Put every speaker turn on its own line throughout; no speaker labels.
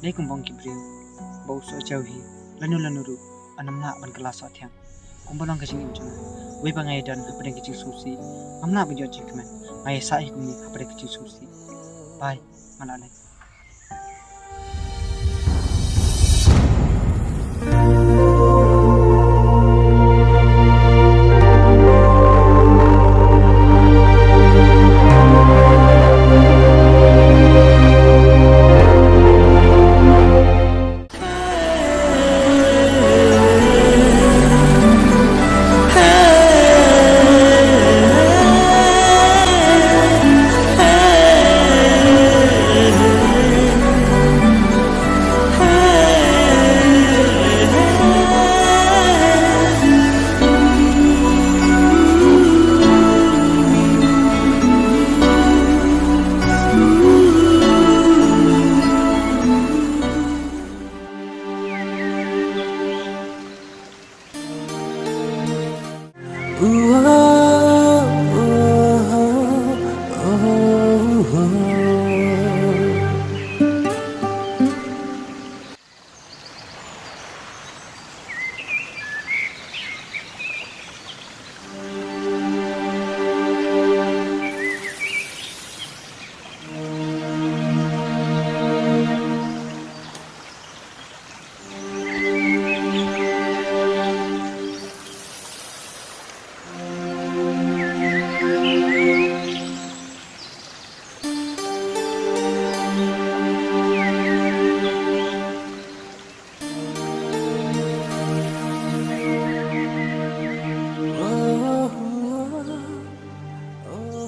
Lei kumbang kibriu bau so jauhi lanu ru anamna ban kelas atyang kumbalang kajing imjana wei bangai dan hapade kajing susi amna banjo jikmen ngai sai kumni hapade kajing susi bai malale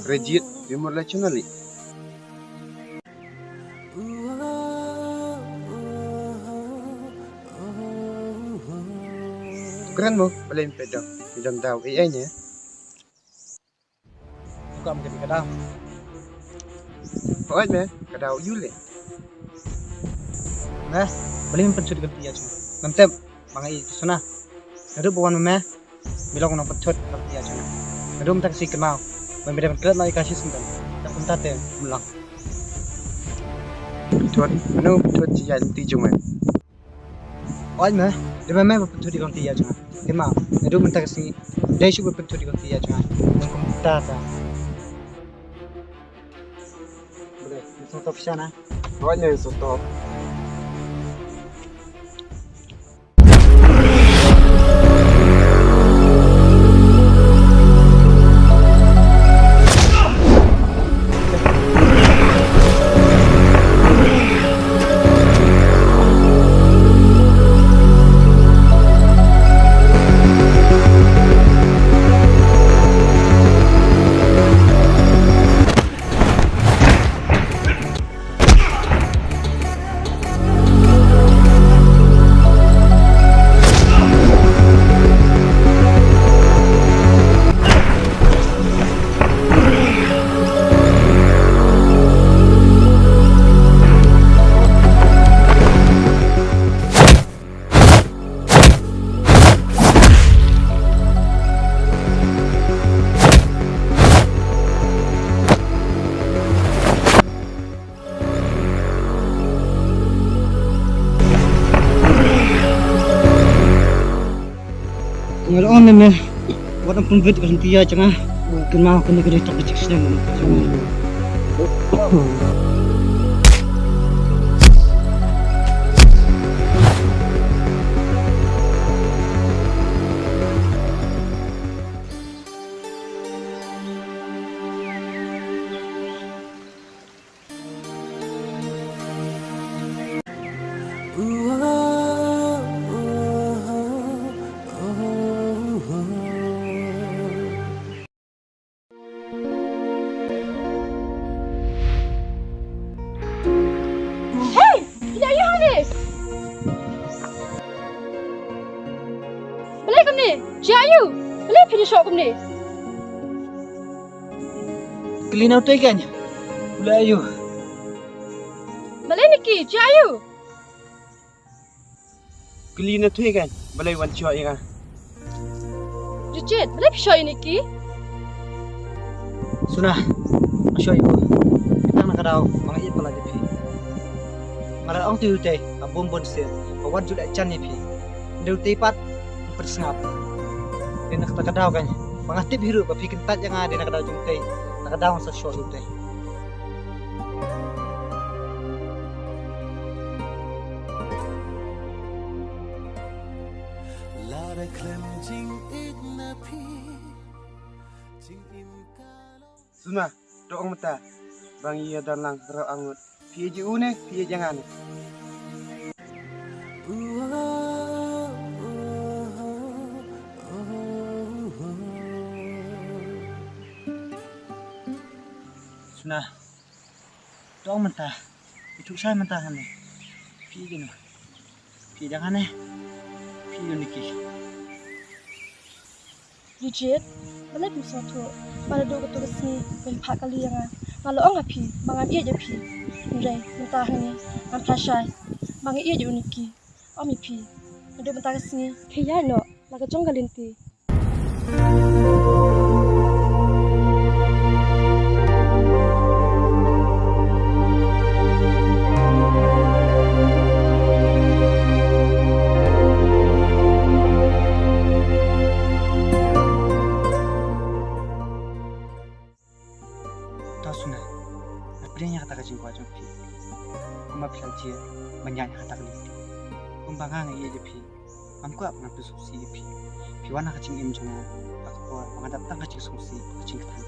Rejit, timur nasionali. Keren mo, paling pedang tahu AI-nya.
buka menjadi kadang
Pokoknya me, kadau yule.
nah beli pencuri ganti ya cuma mantep mangai sana nadu bawan me bilang nang pecut ganti ya cuma nadu mentak si kenal membeda kelat naik kasih sendal tak pentate mulang
Tuan, tuan cian tiju me.
oi me de me pencuri ganti ya cuma kema nadu mentak si dai shu pencuri ganti ya cuma nang tata boleh langsung top sana
Pokoknya stop.
Ngayon me wala pun vid ganti ya cuma kenal kena kena tak cek sedang
Jayu, boleh finish shop ni.
clean out kan boleh ayo
Boleh Niki, Jayu.
Kali na tuh kan, balai wan ciwa ya.
Rejit, boleh show Niki.
Sudah, show you. Kita nak kau, mga ipala di pi. Malah ong tu teh abom bon se awat juda chan ni phi deu tepat persngap dia nak kadau kan mangatip hiru ba phi kentat yang ada nak kadau jung teh nak kadau sa shot teh
Suna, doang mata. Bang iya dan lang ro angut. Pie ji une, pie jangan.
Suna doang mentah itu saya mentah kan phi gino phi jangan phi uniki
Rigid, malai pi soto. Pada do ko to si ben phak kali yang malo ong api, mangan iya je pi. Ndai, mentah ni, am phashai. Mangan iya je uniki. Om pi. Ado mentah kesini, kaya no, laga jong galinti.
Suna, apanya kata kajing kuat jompi. Kuma pelajar menyanyi kata keliti. Kumbangang iya jepi. Amku apa ngambil susi jepi. Piwana kacing im jona. Aku kuat mengadap tang kacing susi kacing ketan.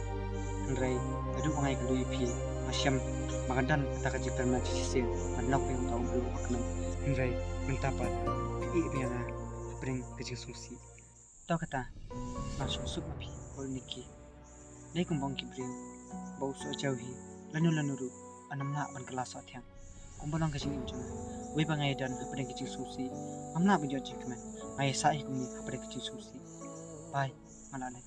Andrai, aduh mengai kelu jepi. Masyam mengadan kata kacing ternak sisir. Menok yang tahu belum maknam. Andrai mentapat. Pi piana bring kacing susi. Tahu kata langsung sup mapi. Ol niki. Dai kumbang kibriu. Bau so jauhi lanu ru anam nak ban kelas atyang kumbalang kacing imjana wei bangai dan hapada kacing susi amna banjot jikman ai sai kumni hapada kacing susi bye malale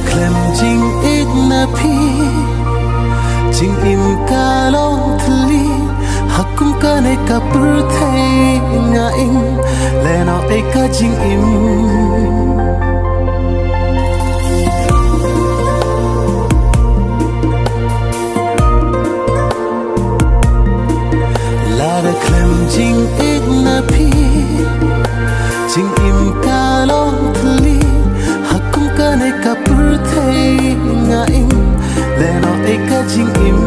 Klem jing ik na phi jing im ka long thli hakum ka ne ka pur thai nga ing le na e ka jing im la klem jing ik na phi jing im ka long thli hakum ka ne ka pur thai nga ing le na e ka jing im